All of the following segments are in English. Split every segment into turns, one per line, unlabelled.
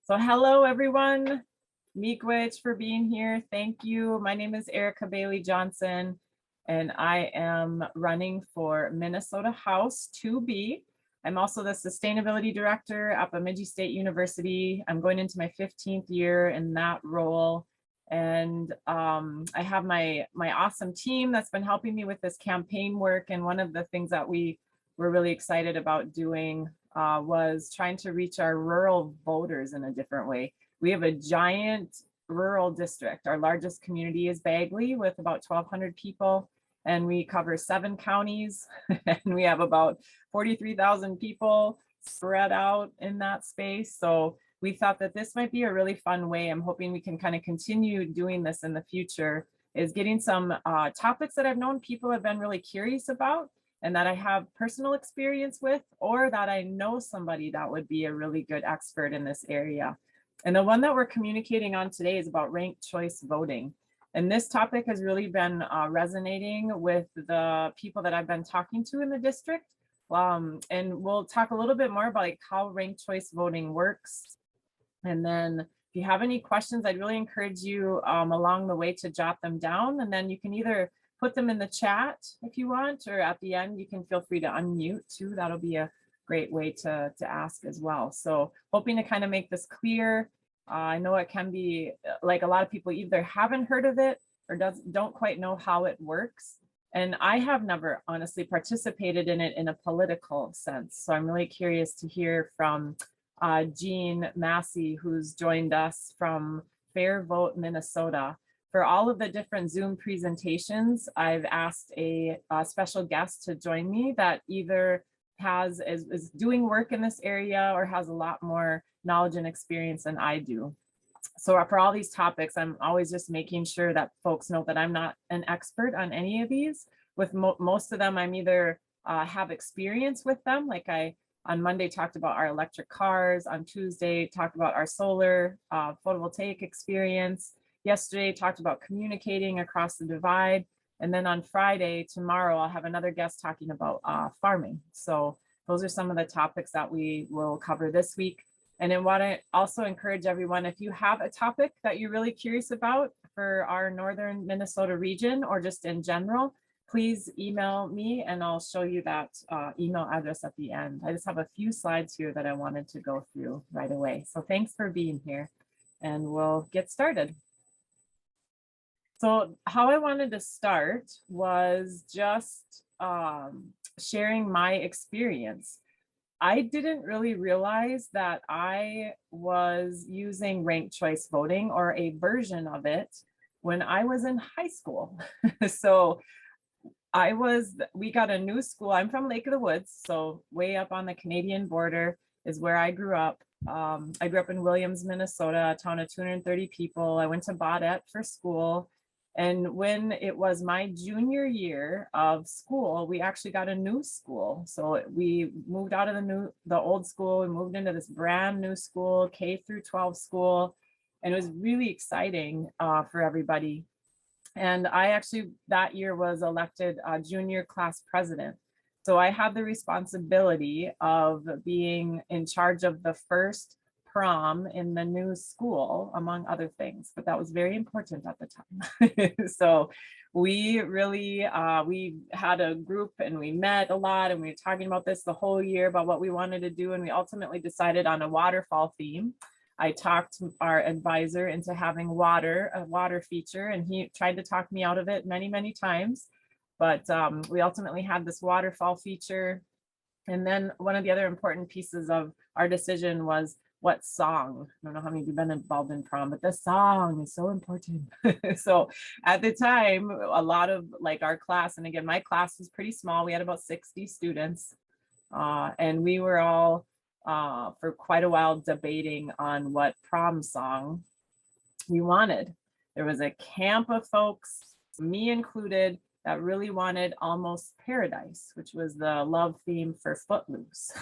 So hello, everyone. Miigwech for being here. Thank you. My name is Erica Bailey Johnson, and I am running for Minnesota House 2B. I'm also the Sustainability Director at Bemidji State University. I'm going into my 15th year in that role. And I have my awesome team that's been helping me with this campaign work. And one of the things that we were really excited about doing was trying to reach our rural voters in a different way. We have a giant rural district. Our largest community is Bagley with about 1,200 people, and we cover 7 counties, and we have about 43,000 people spread out in that space. So we thought that this might be a really fun way. I'm hoping we can kind of continue doing this in the future, is getting some topics that I've known people have been really curious about and that I have personal experience with, or that I know somebody that would be a really good expert in this area. And the one that we're communicating on today is about ranked choice voting. And this topic has really been resonating with the people that I've been talking to in the district. And we'll talk a little bit more about like how ranked choice voting works. And then if you have any questions, I'd really encourage you along the way to jot them down. And then you can either put them in the chat if you want, or at the end, you can feel free to unmute too. That'll be a great way to ask as well. So hoping to kind of make this clear. I know it can be like a lot of people either haven't heard of it or don't quite know how it works. And I have never honestly participated in it in a political sense. So I'm really curious to hear from Jean Massey, who's joined us from Fair Vote, Minnesota. For all of the different Zoom presentations, I've asked a special guest to join me that either is doing work in this area or has a lot more knowledge and experience than I do. So for all these topics, I'm always just making sure that folks know that I'm not an expert on any of these. With most of them, I'm either have experience with them, like I on Monday talked about our electric cars, on Tuesday talked about our solar photovoltaic experience. Yesterday talked about communicating across the divide. And then on Friday, tomorrow, I'll have another guest talking about farming. So those are some of the topics that we will cover this week. And I want to also encourage everyone, if you have a topic that you're really curious about for our northern Minnesota region or just in general, please email me and I'll show you that email address at the end. I just have a few slides here that I wanted to go through right away. So thanks for being here and we'll get started. So how I wanted to start was just sharing my experience. I didn't really realize that I was using ranked choice voting or a version of it when I was in high school. So we got a new school. I'm from Lake of the Woods, so way up on the Canadian border is where I grew up. I grew up in Williams, Minnesota, a town of 230 people. I went to Baudette for school. And when it was my junior year of school, we actually got a new school. So we moved out of the old school and moved into this brand new school, K through 12 school. And it was really exciting for everybody. And I actually that year was elected junior class president. So I had the responsibility of being in charge of the first prom in the new school, among other things, but that was very important at the time. So we really, we had a group and we met a lot and we were talking about this the whole year about what we wanted to do. And we ultimately decided on a waterfall theme. I talked our advisor into having a water feature, and he tried to talk me out of it many, many times. But we ultimately had this waterfall feature. And then one of the other important pieces of our decision was what song. I don't know how many of you have been involved in prom, but the song is so important. So at the time, a lot of like our class, and again, my class was pretty small. We had about 60 students, and we were all for quite a while debating on what prom song we wanted. There was a camp of folks, me included, that really wanted Almost Paradise, which was the love theme for Footloose,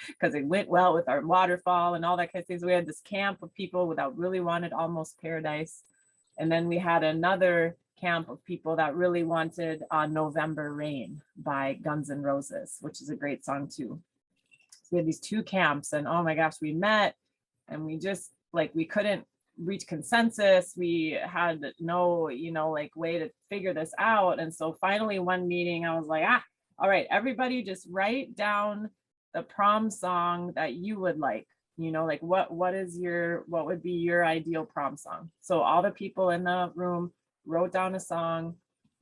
because it went well with our waterfall and all that kind of things. So we had this camp of people that really wanted Almost Paradise. And then we had another camp of people that really wanted November Rain by Guns N' Roses, which is a great song too. So we had these two camps, and oh my gosh, we met and we just like, we couldn't reach consensus. We had no, like way to figure this out. And so finally one meeting, I was like, all right, everybody just write down the prom song that you would like, like what would be your ideal prom song? So all the people in the room wrote down a song.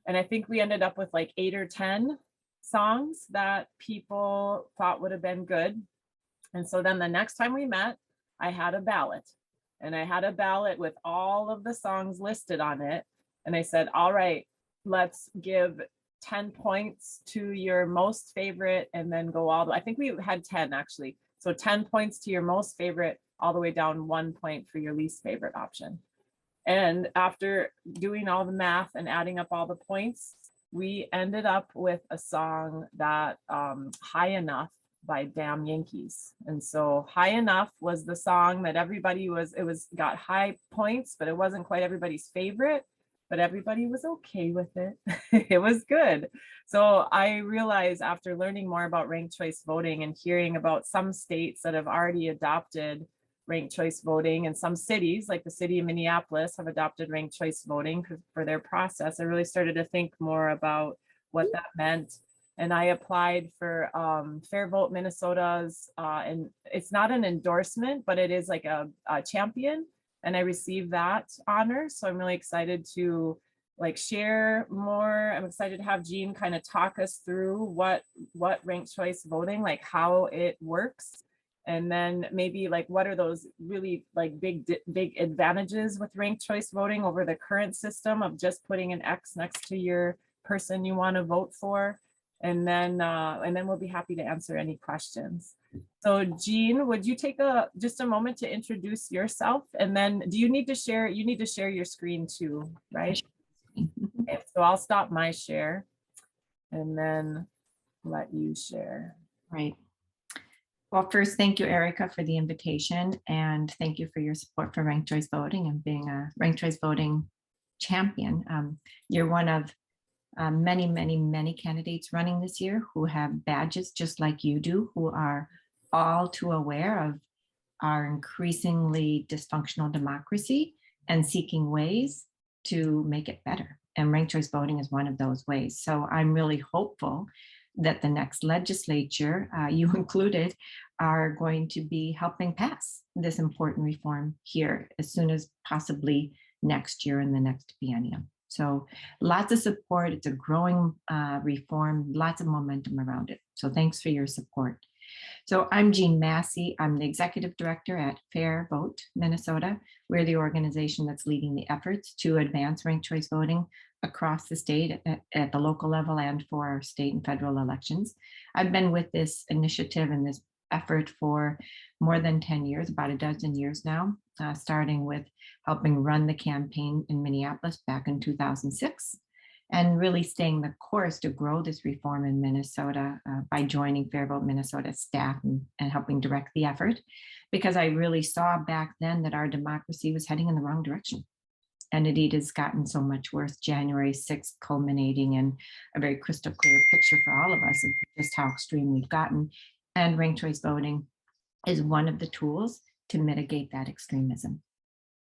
And I think we ended up with like 8 or 10 songs that people thought would have been good. And so then the next time we met, I had a ballot, and I had a ballot with all of the songs listed on it. And I said, all right, let's give 10 points to your most favorite, and then go I think we had 10 actually. So 10 points to your most favorite, all the way down 1 point for your least favorite option. And after doing all the math and adding up all the points, we ended up with a song that High Enough by Damn Yankees. And so High Enough was the song that everybody got high points, but it wasn't quite everybody's favorite, but everybody was okay with it. It was good. So I realized after learning more about ranked choice voting and hearing about some states that have already adopted ranked choice voting, and some cities like the city of Minneapolis have adopted ranked choice voting for their process, I really started to think more about what that meant. And I applied for Fair Vote Minnesota's, and it's not an endorsement, but it is like a champion. And I received that honor. So I'm really excited to like share more. I'm excited to have Jean kind of talk us through what ranked choice voting, like how it works. And then maybe like, what are those really like big advantages with ranked choice voting over the current system of just putting an X next to your person you want to vote for. And then we'll be happy to answer any questions. So Jean, would you take just a moment to introduce yourself? And then you need to share your screen too, right? Okay, so I'll stop my share and then let you share.
Right. Well, first, thank you, Erica, for the invitation, and thank you for your support for ranked choice voting and being a ranked choice voting champion. You're one of many, many, many candidates running this year who have badges just like you do, who are all too aware of our increasingly dysfunctional democracy and seeking ways to make it better. And ranked choice voting is one of those ways. So I'm really hopeful that the next legislature, you included, are going to be helping pass this important reform here as soon as possibly next year in the next biennium. So lots of support. It's a growing reform, lots of momentum around it. So thanks for your support. So I'm Jean Massey. I'm the executive director at Fair Vote Minnesota. We're the organization that's leading the efforts to advance ranked choice voting across the state at the local level and for our state and federal elections. I've been with this initiative and this effort for more than 10 years, about a dozen years now, starting with helping run the campaign in Minneapolis back in 2006, and really staying the course to grow this reform in Minnesota by joining Fair Vote Minnesota staff and helping direct the effort, because I really saw back then that our democracy was heading in the wrong direction. And indeed has gotten so much worse, January 6th culminating in a very crystal clear picture for all of us of just how extreme we've gotten. And ranked choice voting is one of the tools to mitigate that extremism.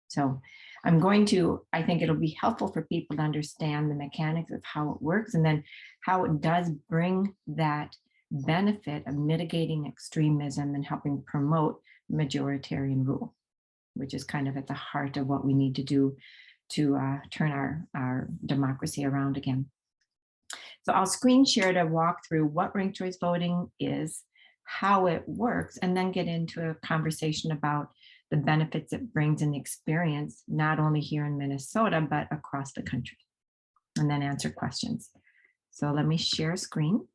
So I think it'll be helpful for people to understand the mechanics of how it works, and then how it does bring that benefit of mitigating extremism and helping promote majoritarian rule, which is kind of at the heart of what we need to do to turn our democracy around again. So I'll screen share to walk through what ranked choice voting is, how it works, and then get into a conversation about the benefits it brings in the experience, not only here in Minnesota, but across the country, and then answer questions. So let me share screen.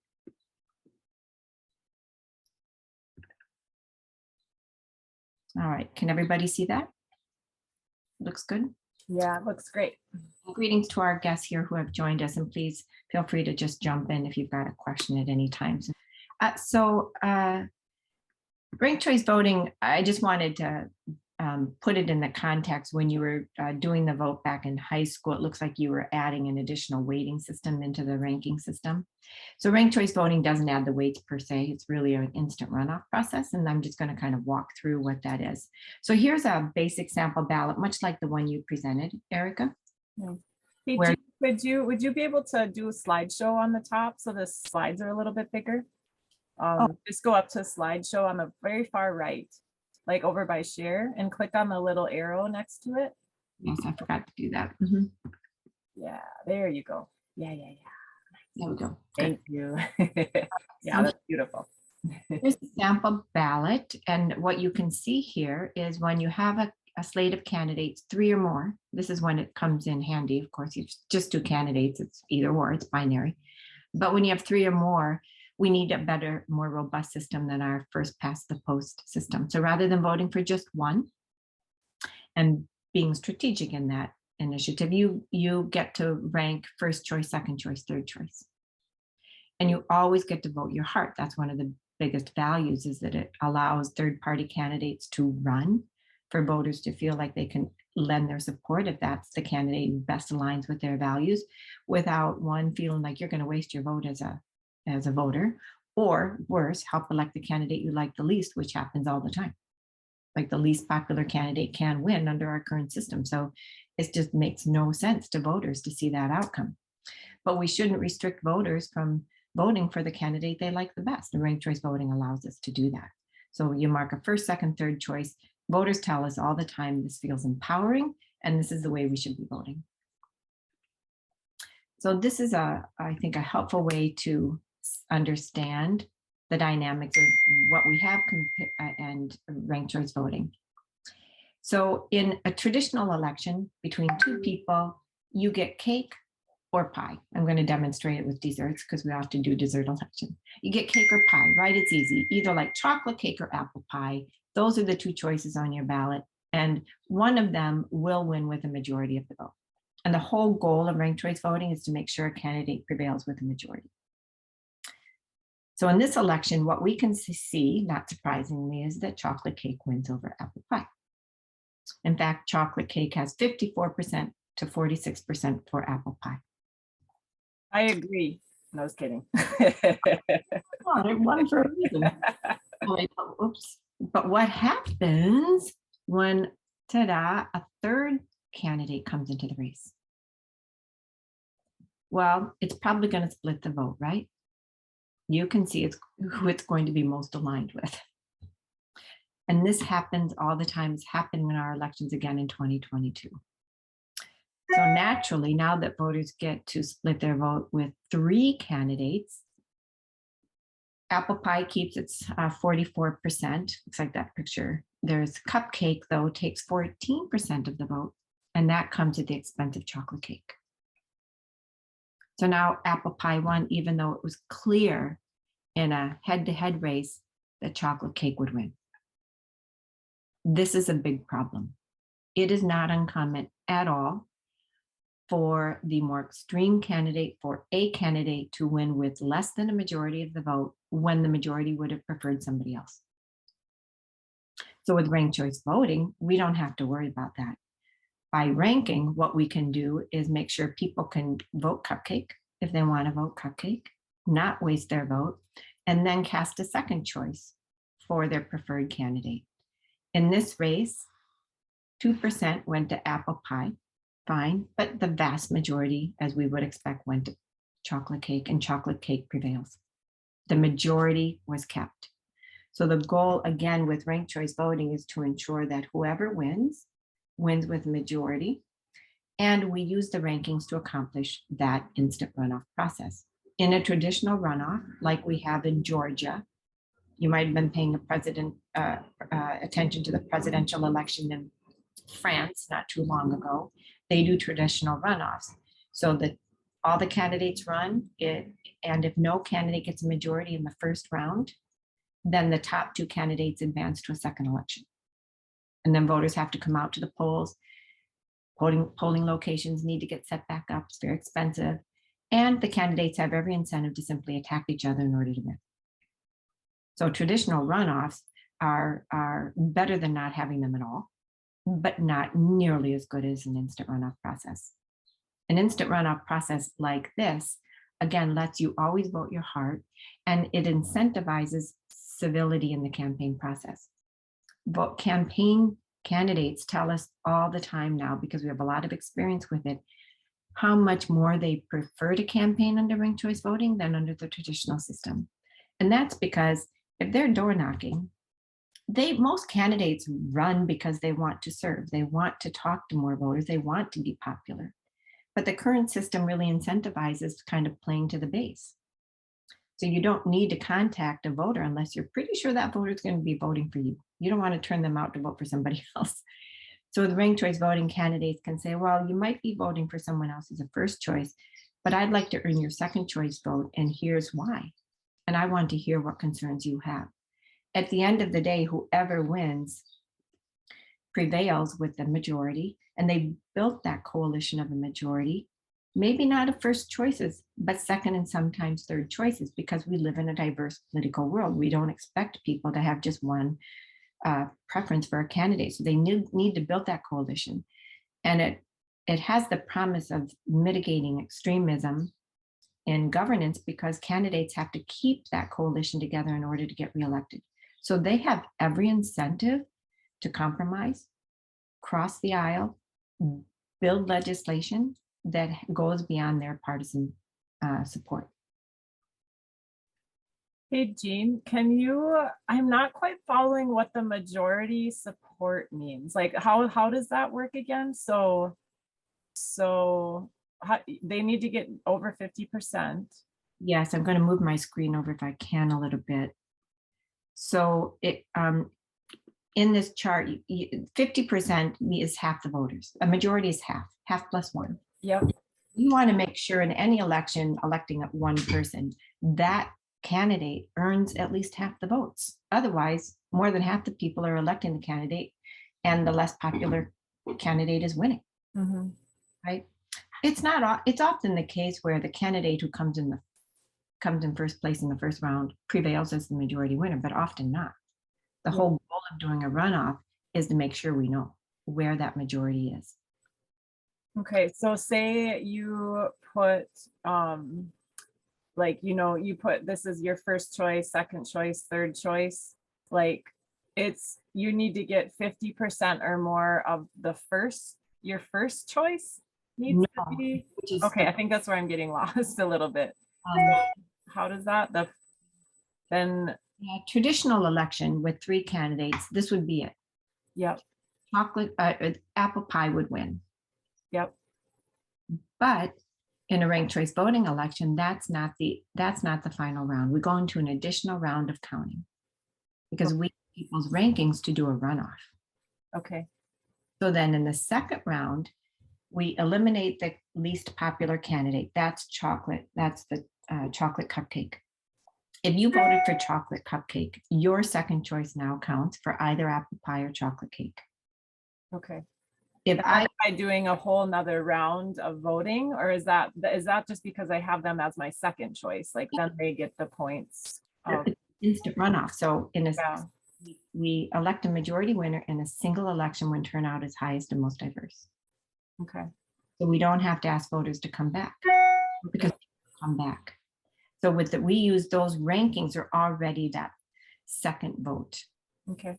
All right, can everybody see that? Looks good?
Yeah, it looks great.
Greetings to our guests here who have joined us, and please feel free to just jump in if you've got a question at any time. Ranked choice voting, I just wanted to put it in the context when you were doing the vote back in high school, it looks like you were adding an additional weighting system into the ranking system. So ranked choice voting doesn't add the weights per se. It's really an instant runoff process. And I'm just going to kind of walk through what that is. So here's a basic sample ballot, much like the one you presented, Erica.
Hey,
Where-
would you be able to do a slideshow on the top so the slides are a little bit bigger? Just go up to slideshow on the very far right, like over by share, and click on the little arrow next to it.
Yes, I forgot to do that.
Yeah, there you go. Yeah.
There we go.
Thank you. Yeah, that's beautiful.
Here's the sample ballot. And what you can see here is when you have a slate of candidates, 3 or more, this is when it comes in handy. Of course, you just do candidates, it's either or, it's binary. But when you have 3 or more, we need a better, more robust system than our first past the post system. So rather than voting for just one and being strategic in that initiative, you get to rank first choice, second choice, third choice. And you always get to vote your heart. That's one of the biggest values, is that it allows third-party candidates to run, for voters to feel like they can lend their support if that's the candidate who best aligns with their values, without one feeling like you're going to waste your vote as a voter, or worse, help elect the candidate you like the least, which happens all the time. Like the least popular candidate can win under our current system. So it just makes no sense to voters to see that outcome. But we shouldn't restrict voters from voting for the candidate they like the best. And ranked choice voting allows us to do that. So you mark a first, second, third choice. Voters tell us all the time this feels empowering, and this is the way we should be voting. So this is I think, a helpful way to understand the dynamics of what we have and ranked choice voting. So in a traditional election between 2 people, you get cake or pie. I'm going to demonstrate it with desserts because we often do dessert election. You get cake or pie, right? It's easy, either like chocolate cake or apple pie. Those are the 2 choices on your ballot, and one of them will win with a majority of the vote. And the whole goal of ranked choice voting is to make sure a candidate prevails with a majority. So in this election, what we can see, not surprisingly, is that chocolate cake wins over apple pie. In fact, chocolate cake has 54% to 46% for apple pie.
I agree. No, I was kidding.
Oh, it won for a reason. Oops. But what happens when, ta-da, a third candidate comes into the race? Well, it's probably going to split the vote, right? You can see it's who it's going to be most aligned with. And this happens all the time. It's happened in our elections again in 2022. So naturally, now that voters get to split their vote with 3 candidates, apple pie keeps its 44%. Looks like that picture. There's cupcake, though, takes 14% of the vote, and that comes at the expense of chocolate cake. So now apple pie won, even though it was clear in a head-to-head race that chocolate cake would win. This is a big problem. It is not uncommon at all for the more extreme candidate, for a candidate to win with less than a majority of the vote when the majority would have preferred somebody else. So with ranked choice voting, we don't have to worry about that. By ranking, what we can do is make sure people can vote cupcake if they want to vote cupcake, not waste their vote, and then cast a second choice for their preferred candidate. In this race, 2% went to apple pie, fine, but the vast majority, as we would expect, went to chocolate cake, and chocolate cake prevails. The majority was kept. So the goal, again, with ranked choice voting is to ensure that whoever wins with majority, and we use the rankings to accomplish that instant runoff process. In a traditional runoff, like we have in Georgia, you might have been paying attention to the presidential election in France not too long ago. They do traditional runoffs, so that all the candidates run it, and if no candidate gets a majority in the first round, then the top 2 candidates advance to a second election. And then voters have to come out to the polls. Polling locations need to get set back up. It's very expensive. And the candidates have every incentive to simply attack each other in order to win. So traditional runoffs are better than not having them at all. but not nearly as good as an instant runoff process. An instant runoff process like this, again, lets you always vote your heart, and it incentivizes civility in the campaign process. Vote campaign candidates tell us all the time now, because we have a lot of experience with it, how much more they prefer to campaign under ranked choice voting than under the traditional system. And that's because if they're door knocking, most candidates run because they want to serve. They want to talk to more voters. They want to be popular. But the current system really incentivizes kind of playing to the base. So you don't need to contact a voter unless you're pretty sure that voter is going to be voting for you. You don't want to turn them out to vote for somebody else. So the ranked choice voting candidates can say, well, you might be voting for someone else as a first choice, but I'd like to earn your second choice vote, and here's why. And I want to hear what concerns you have. At the end of the day, whoever wins prevails with the majority, and they built that coalition of a majority, maybe not of first choices, but second and sometimes third choices, because we live in a diverse political world. We don't expect people to have just one preference for a candidate. So they need to build that coalition. And it has the promise of mitigating extremism in governance, because candidates have to keep that coalition together in order to get reelected. So they have every incentive to compromise, cross the aisle, build legislation that goes beyond their partisan support.
Hey, Jean, I'm not quite following what the majority support means. Like, how does that work again? So they need to get over 50%.
Yes, I'm going to move my screen over if I can a little bit. So in this chart, 50% is half the voters. A majority is half plus one.
Yep.
You want to make sure in any election electing one person, that candidate earns at least half the votes. Otherwise, more than half the people are electing the candidate, and the less popular candidate is winning.
Mm-hmm.
Right? It's often the case where the candidate who comes in first place in the first round prevails as the majority winner, but often not. The whole goal of doing a runoff is to make sure we know where that majority is.
Okay, so say you put you put this is your first choice, second choice, third choice. Like, you need to get 50% or more of your first choice needs to be. Okay, I think that's where I'm getting lost a little bit. How does that
traditional election with 3 candidates, this would be it.
Yep.
Apple pie would win.
Yep.
But in a ranked choice voting election, that's not the final round. We go into an additional round of counting, because we use people's rankings to do a runoff.
Okay.
So then in the second round, we eliminate the least popular candidate. That's chocolate. That's the chocolate cupcake. If you voted for chocolate cupcake, your second choice now counts for either apple pie or chocolate cake.
Okay.
If
Am I doing a whole nother round of voting, or is that just because I have them as my second choice? Like, then they get the points.
Instant runoff. So we elect a majority winner in a single election when turnout is highest and most diverse.
Okay.
So we don't have to ask voters to come back, because they come back. So we use those rankings are already that second vote.
Okay.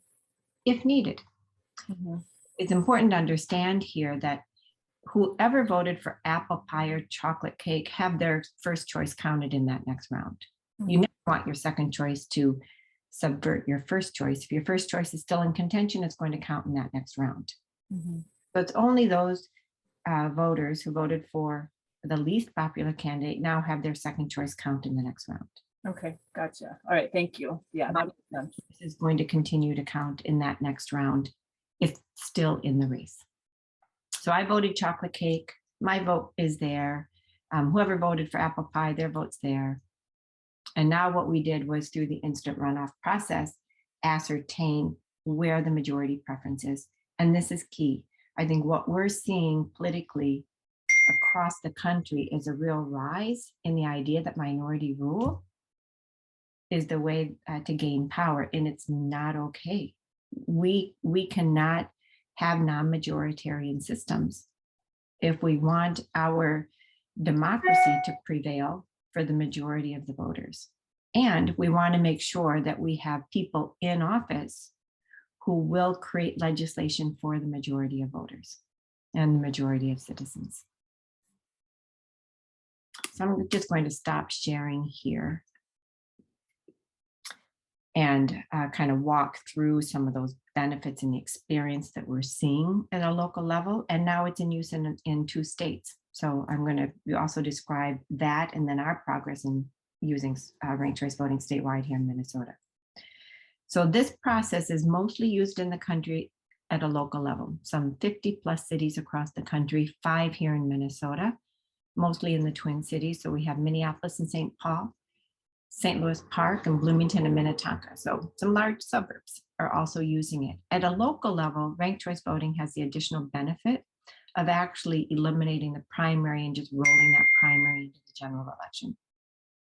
If needed.
Mm-hmm.
It's important to understand here that whoever voted for apple pie or chocolate cake have their first choice counted in that next round. Mm-hmm. You never want your second choice to subvert your first choice. If your first choice is still in contention, it's going to count in that next round. Mm-hmm. So it's only those voters who voted for the least popular candidate now have their second choice count in the next round.
Okay, gotcha. All right, thank you. Yeah, that makes sense.
This is going to continue to count in that next round if still in the race. So I voted chocolate cake. My vote is there. Whoever voted for apple pie, their vote's there. And now what we did was, through the instant runoff process, ascertain where the majority preference is. And this is key. I think what we're seeing politically across the country is a real rise in the idea that minority rule is the way to gain power, and it's not okay. We cannot have non-majoritarian systems if we want our democracy to prevail for the majority of the voters. And we want to make sure that we have people in office who will create legislation for the majority of voters and the majority of citizens. So I'm just going to stop sharing here and kind of walk through some of those benefits and the experience that we're seeing at a local level. And now it's in use in 2 states. So I'm going to also describe that and then our progress in using ranked choice voting statewide here in Minnesota. So this process is mostly used in the country at a local level, some 50 plus cities across the country, 5 here in Minnesota, mostly in the Twin Cities. So we have Minneapolis and St. Paul, St. Louis Park, and Bloomington and Minnetonka. So some large suburbs are also using it. At a local level, ranked choice voting has the additional benefit of actually eliminating the primary and just rolling that primary into the general election.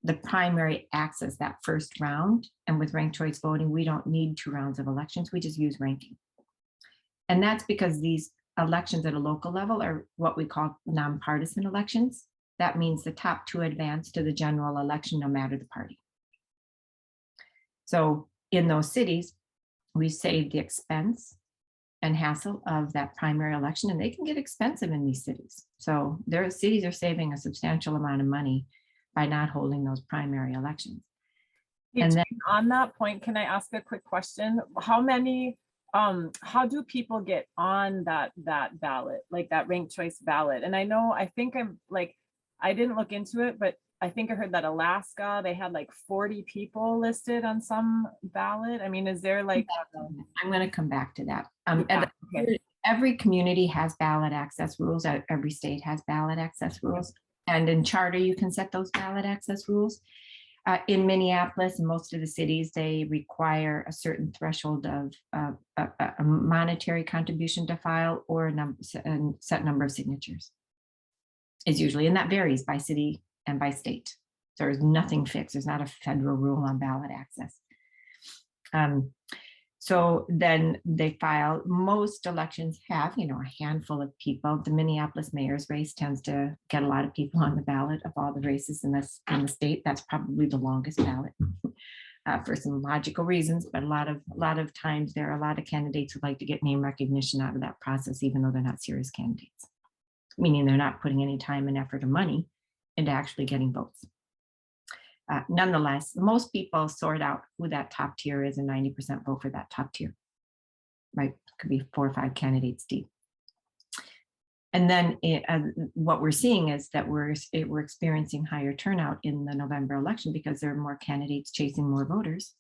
The primary acts as that first round, and with ranked choice voting, we don't need 2 rounds of elections, we just use ranking. And that's because these elections at a local level are what we call nonpartisan elections. That means the top 2 advance to the general election, no matter the party. So in those cities, we save the expense and hassle of that primary election, and they can get expensive in these cities. So their cities are saving a substantial amount of money by not holding those primary elections.
And then on that point, can I ask a quick question? How do people get on that ballot, like that ranked choice ballot? And I know, I didn't look into it, but I think I heard that Alaska, they had like 40 people listed on some ballot. I mean, is there like...
I'm going to come back to that. Okay. Every community has ballot access rules. Every state has ballot access rules. And in charter, you can set those ballot access rules. In Minneapolis and most of the cities, they require a certain threshold of a monetary contribution to file or a set number of signatures is usually, and that varies by city and by state. There's nothing fixed. There's not a federal rule on ballot access. So then they file. Most elections have, a handful of people. The Minneapolis mayor's race tends to get a lot of people on the ballot of all the races in the state. That's probably the longest ballot for some logical reasons. But a lot of times there are a lot of candidates who like to get name recognition out of that process, even though they're not serious candidates, meaning they're not putting any time and effort or money into actually getting votes. Nonetheless, most people sort out who that top tier is and 90% vote for that top tier, right? Could be 4 or 5 candidates deep. And then what we're seeing is that we're experiencing higher turnout in the November election because there are more candidates chasing more voters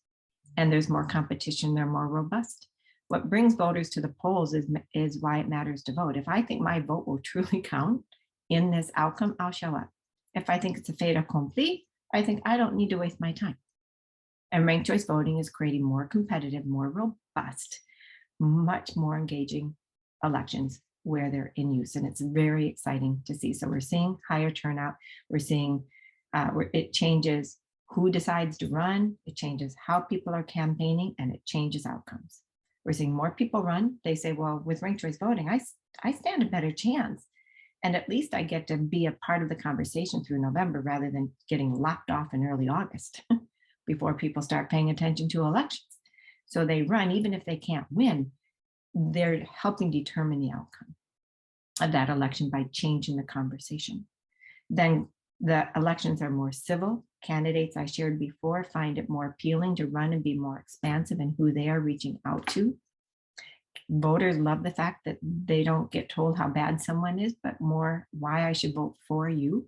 and there's more competition, they're more robust. What brings voters to the polls is why it matters to vote. If I think my vote will truly count in this outcome, I'll show up. If I think it's a fait accompli, I think I don't need to waste my time. And ranked choice voting is creating more competitive, more robust, much more engaging elections where they're in use. And it's very exciting to see. So we're seeing higher turnout. We're seeing it changes who decides to run. It changes how people are campaigning, and it changes outcomes. We're seeing more people run. They say, well, with ranked choice voting, I stand a better chance. And at least I get to be a part of the conversation through November rather than getting locked off in early August before people start paying attention to elections. So they run, even if they can't win, they're helping determine the outcome of that election by changing the conversation. Then the elections are more civil. Candidates I shared before find it more appealing to run and be more expansive in who they are reaching out to. Voters love the fact that they don't get told how bad someone is, but more why I should vote for you.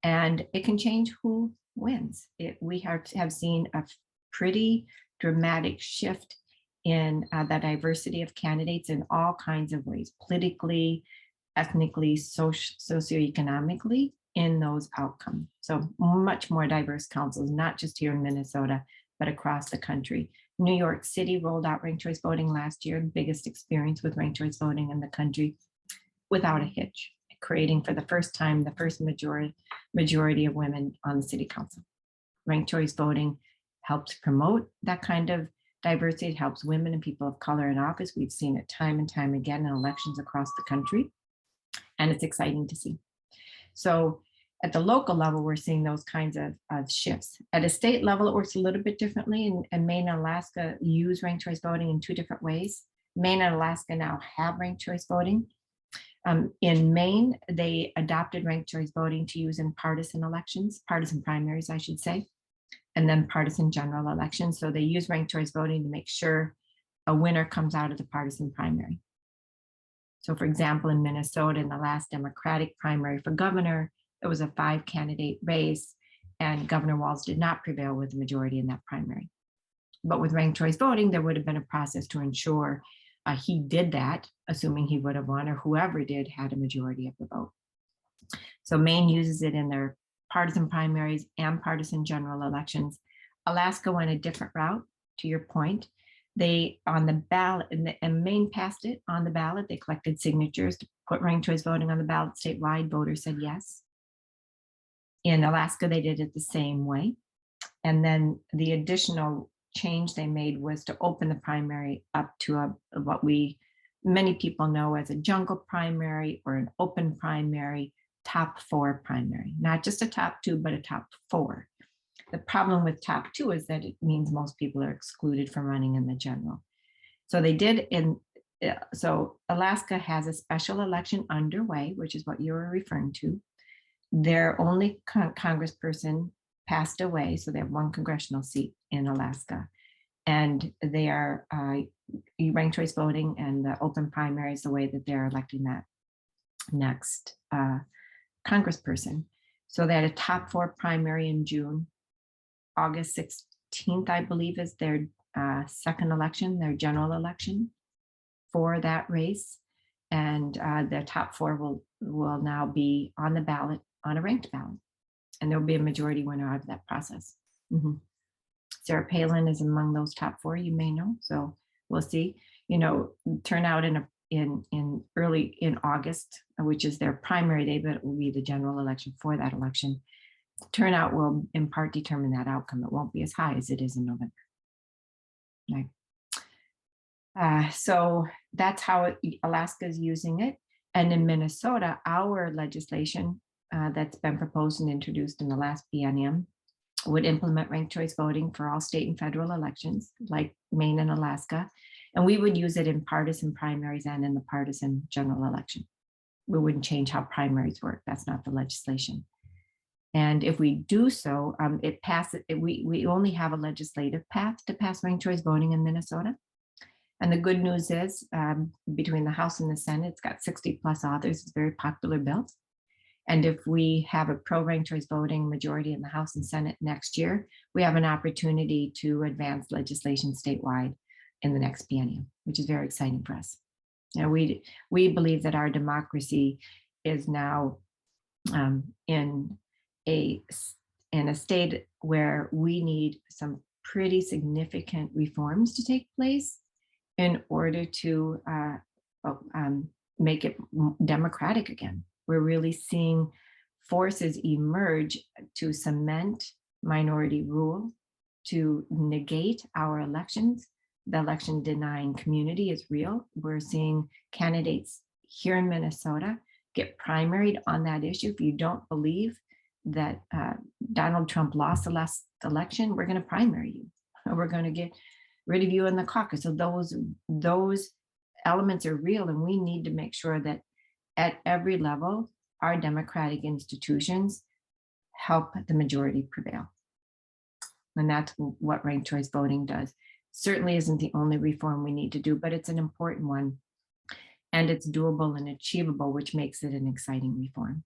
And it can change who wins. We have seen a pretty dramatic shift in the diversity of candidates in all kinds of ways, politically, ethnically, socioeconomically, in those outcomes. So much more diverse councils, not just here in Minnesota, but across the country. New York City rolled out ranked choice voting last year, biggest experience with ranked choice voting in the country, without a hitch, creating for the first time the first majority of women on the city council. Ranked choice voting helps promote that kind of diversity. It helps women and people of color in office. We've seen it time and time again in elections across the country, and it's exciting to see. So at the local level, we're seeing those kinds of shifts. At a state level, it works a little bit differently, and Maine and Alaska use ranked choice voting in two different ways. Maine and Alaska now have ranked choice voting. In Maine, they adopted ranked choice voting to use in partisan elections, partisan primaries, I should say, and then partisan general elections. So they use ranked choice voting to make sure a winner comes out of the partisan primary. So for example, in Minnesota, in the last Democratic primary for governor, it was a 5-candidate race, and Governor Walz did not prevail with the majority in that primary. But with ranked choice voting, there would have been a process to ensure he did that, assuming he would have won, or whoever did had a majority of the vote. So Maine uses it in their partisan primaries and partisan general elections. Alaska went a different route, to your point. They, on the ballot, and Maine passed it on the ballot. They collected signatures to put ranked choice voting on the ballot statewide. Voters said yes. In Alaska, they did it the same way. And then the additional change they made was to open the primary up to what many people know as a jungle primary or an open primary, top 4 primary, not just a top 2, but a top 4. The problem with top 2 is that it means most people are excluded from running in the general. So they did so Alaska has a special election underway, which is what you were referring to. Their only congressperson passed away, so they have 1 congressional seat in Alaska. And they are ranked choice voting, and the open primary is the way that they're electing that next congressperson. So they had a top 4 primary in June. August 16th, I believe, is their second election, their general election for that race. And the top 4 will now be on the ballot, on a ranked ballot. And there'll be a majority winner out of that process. Sarah Palin is among those top 4, you may know. So we'll see. Turnout in early August, which is their primary day, but it will be the general election for that election. Turnout will in part determine that outcome. It won't be as high as it is in November. Right. So that's how Alaska is using it. And in Minnesota, our legislation that's been proposed and introduced in the last biennium would implement ranked choice voting for all state and federal elections, like Maine and Alaska. And we would use it in partisan primaries and in the partisan general election. We wouldn't change how primaries work. That's not the legislation. And if we do so, it passes. We only have a legislative path to pass ranked choice voting in Minnesota. And the good news is, between the House and the Senate, it's got 60+ authors. It's a very popular bill. And if we have a pro-ranked choice voting majority in the House and Senate next year, we have an opportunity to advance legislation statewide in the next biennium, which is very exciting for us. We believe that our democracy is now in a state where we need some pretty significant reforms to take place in order to make it democratic again. We're really seeing forces emerge to cement minority rule, to negate our elections. The election denying community is real. We're seeing candidates here in Minnesota get primaried on that issue. If you don't believe that Donald Trump lost the last election, we're going to primary you. We're going to get rid of you in the caucus. So those elements are real, and we need to make sure that at every level, our democratic institutions help the majority prevail. And that's what ranked choice voting does. Certainly isn't the only reform we need to do, but it's an important one. And it's doable and achievable, which makes it an exciting reform.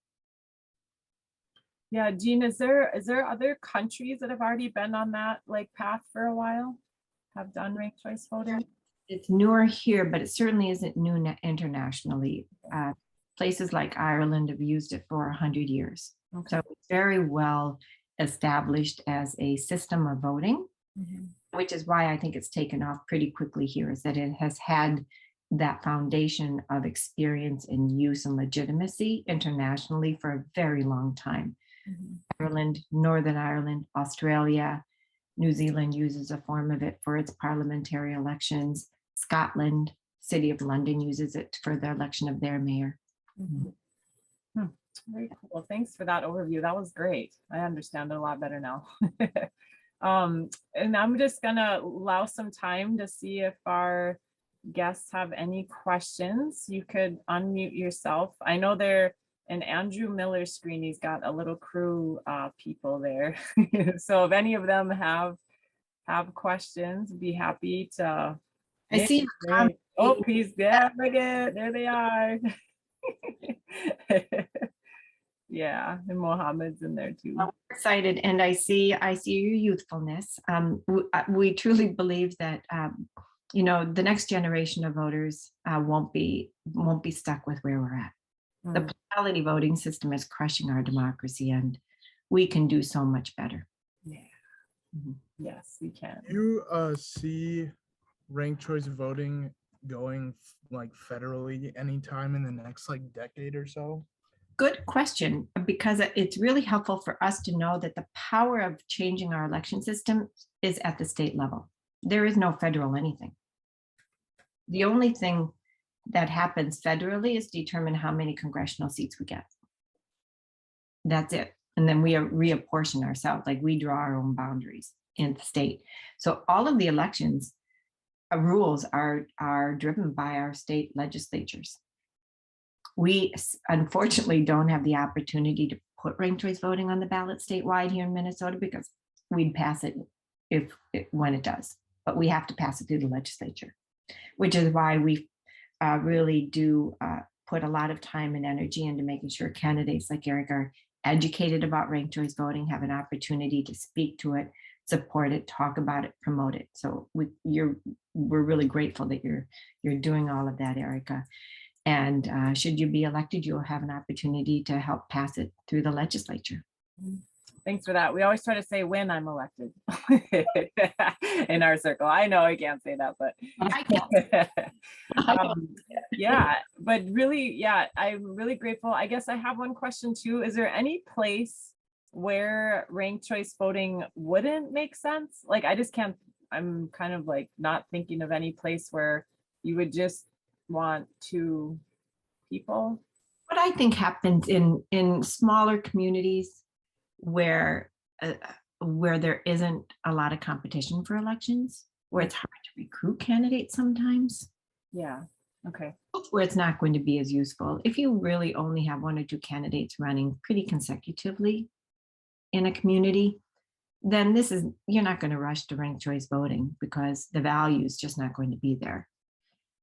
Yeah, Jean, is there other countries that have already been on that path for a while, have done ranked choice voting?
It's newer here, but it certainly isn't new internationally. Places like Ireland have used it for 100 years. Okay. So it's very well established as a system of voting, which is why I think it's taken off pretty quickly here, is that it has had that foundation of experience and use and legitimacy internationally for a very long time. Ireland, Northern Ireland, Australia, New Zealand uses a form of it for its parliamentary elections. Scotland, City of London uses it for the election of their mayor.
Mhm. Very cool. Thanks for that overview. That was great. I understand it a lot better now. And I'm just gonna allow some time to see if our guests have any questions. You could unmute yourself. I know they're in Andrew Miller's screen. He's got a little crew people there. So if any of them have questions, be happy to.
I see.
Great. Oh, he's there. Look at, there they are. Yeah, and Mohammed's in there too.
I'm excited, and I see your youthfulness. We truly believe that the next generation of voters won't be stuck with where we're at. The plurality voting system is crushing our democracy, and we can do so much better.
Yeah. Yes, we can.
You see ranked choice voting going like federally anytime in the next like decade or so?
Good question, because it's really helpful for us to know that the power of changing our election system is at the state level. There is no federal anything. The only thing that happens federally is determine how many congressional seats we get. That's it. And then we reapportion ourselves, like we draw our own boundaries in the state. So all of the elections rules are driven by our state legislatures. We unfortunately don't have the opportunity to put ranked choice voting on the ballot statewide here in Minnesota, because we'd pass it when it does, but we have to pass it through the legislature, which is why we really do put a lot of time and energy into making sure candidates like Eric are educated about ranked choice voting, have an opportunity to speak to it, support it, talk about it, promote it. So we're really grateful that you're doing all of that, Erica. And should you be elected, you'll have an opportunity to help pass it through the legislature.
Thanks for that. We always try to say when I'm elected in our circle. I know I can't say that, but
I can.
yeah, but really, yeah, I'm really grateful. I guess I have one question too. Is there any place where ranked choice voting wouldn't make sense? Like, I just can't, I'm kind of like not thinking of any place where you would just want two people.
What I think happens in smaller communities where there isn't a lot of competition for elections, where it's hard to recruit candidates sometimes.
Yeah. Okay.
Where it's not going to be as useful. If you really only have one or two candidates running pretty consecutively in a community, then you're not going to rush to ranked choice voting, because the value is just not going to be there.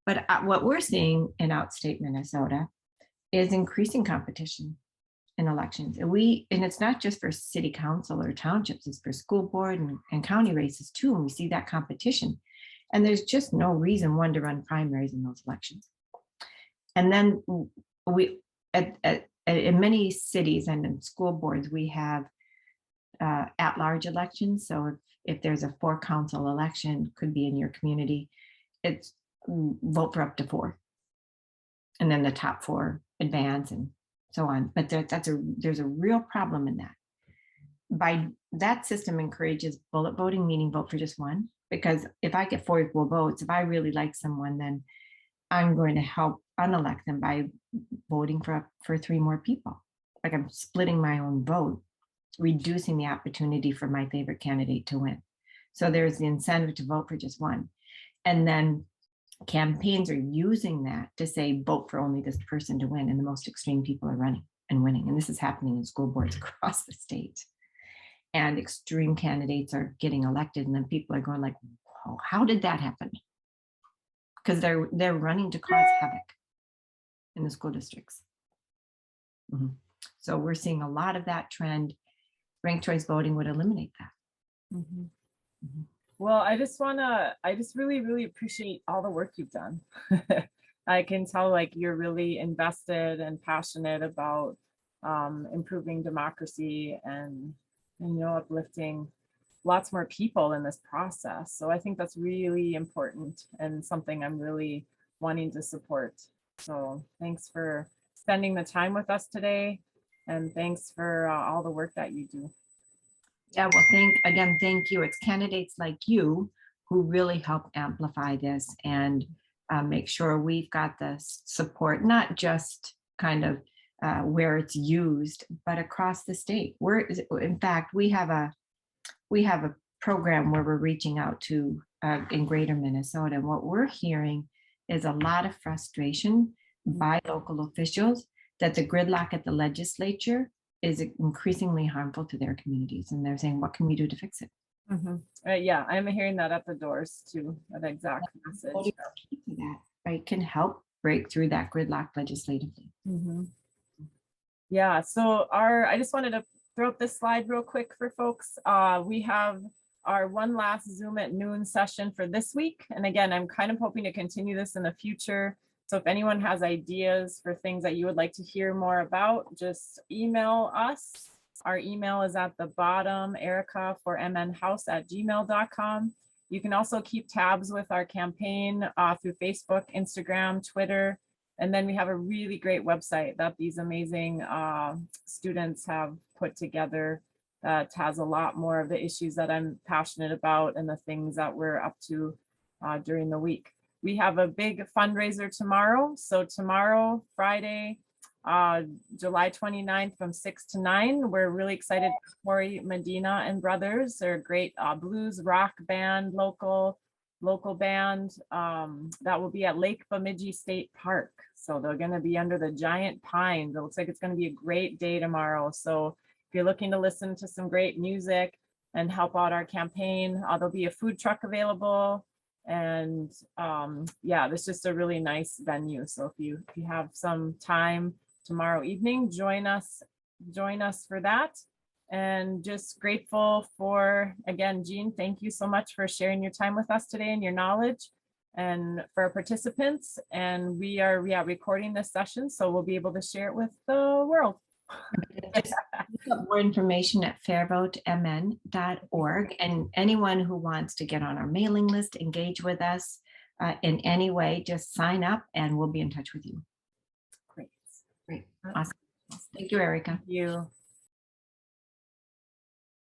But what we're seeing in outstate Minnesota is increasing competition in elections. And it's not just for city council or townships, it's for school board and county races too. And we see that competition. And there's just no reason one to run primaries in those elections. And then in many cities and in school boards, we have at-large elections. So if there's a 4-council election, could be in your community, it's vote for up to 4. And then the top 4 advance and so on. But there's a real problem in that. By that system encourages bullet voting, meaning vote for just one. Because if I get 4 equal votes, if I really like someone, then I'm going to help unelect them by voting for 3 more people. Like I'm splitting my own vote, reducing the opportunity for my favorite candidate to win. So there's the incentive to vote for just one. And then campaigns are using that to say, vote for only this person to win. And the most extreme people are running and winning. And this is happening in school boards across the state. And extreme candidates are getting elected. And then people are going like, whoa, how did that happen? Because they're running to cause havoc in the school districts. Mm-hmm. So we're seeing a lot of that trend. Ranked choice voting would eliminate that.
Mm-hmm. Mm-hmm. Well, I just really, really appreciate all the work you've done. I can tell like you're really invested and passionate about improving democracy and uplifting lots more people in this process. So I think that's really important and something I'm really wanting to support. So thanks for spending the time with us today. And thanks for all the work that you do.
Yeah, well, thank you. It's candidates like you who really help amplify this and make sure we've got the support, not just kind of where it's used, but across the state. In fact, we have a program where we're reaching out to in greater Minnesota. And what we're hearing is a lot of frustration by local officials that the gridlock at the legislature is increasingly harmful to their communities. And they're saying, what can we do to fix it?
Yeah, I'm hearing that at the doors too, that exact message.
What do you do that, right, can help break through that gridlock legislatively.
Yeah, so I just wanted to throw up this slide real quick for folks. We have our one last Zoom at noon session for this week. And again, I'm kind of hoping to continue this in the future. So if anyone has ideas for things that you would like to hear more about, just email us. Our email is at the bottom, Erica for mnhouse@gmail.com. You can also keep tabs with our campaign through Facebook, Instagram, Twitter. And then we have a really great website that these amazing students have put together that has a lot more of the issues that I'm passionate about and the things that we're up to during the week. We have a big fundraiser tomorrow. So tomorrow, Friday, July 29th from 6 to 9, we're really excited. Corey Medina and Brothers, they're a great blues rock band, local band that will be at Lake Bemidji State Park. So they're going to be under the giant pines. It looks like it's going to be a great day tomorrow. So if you're looking to listen to some great music and help out our campaign, there'll be a food truck available. And yeah, this is just a really nice venue. So if you have some time tomorrow evening, join us for that. And just grateful for, again, Jean, thank you so much for sharing your time with us today and your knowledge, and for our participants. And we are recording this session, so we'll be able to share it with the world.
Just look up more information at fairvotemn.org. And anyone who wants to get on our mailing list, engage with us in any way, just sign up and we'll be in touch with you.
Great.
Great. Awesome. Thank you, Erica.
Thank you.